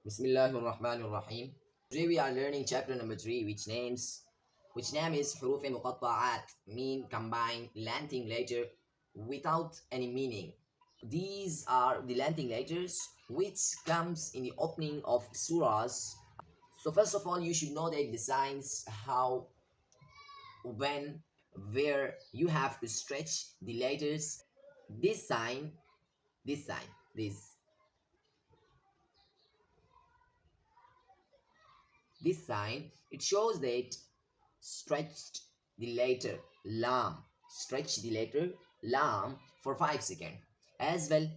Bismillahirrahmanirrahim. Today we are learning chapter number 3, which name is Huruf Muqattaat, mean combined lengthy letter without any meaning. These are the lengthy letters which comes in the opening of surahs. So first of all, you should know the signs how, when, where you have to stretch the letters. This sign, this sign, this sign, it shows that stretched the letter lam, stretch the letter lam for 5 seconds. As well,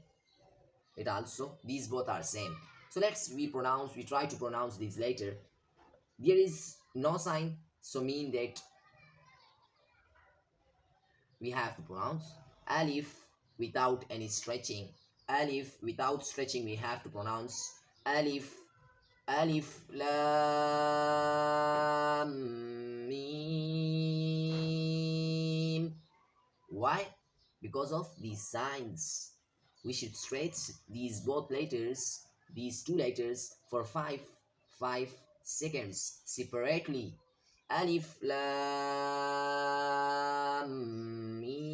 it also, these both are same. So we try to pronounce this letter. There is no sign, so mean that we have to pronounce alif without any stretching. Alif without stretching, we have to pronounce alif. Alif lam mim. Why? Because of these signs. We should stretch these both letters, these two letters, for 5 seconds separately. Alif lam mim.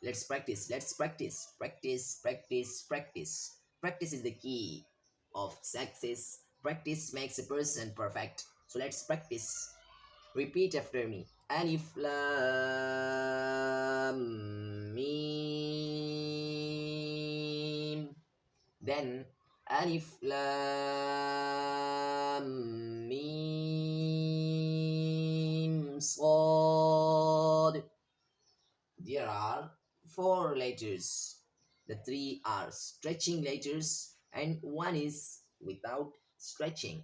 Let's practice. Practice is the key of success. Practice makes a person perfect. So let's practice. Repeat after me. Alif lam mim. Then alif lam mim sad. There are 4 letters. The 3 are stretching letters and 1 is without stretching.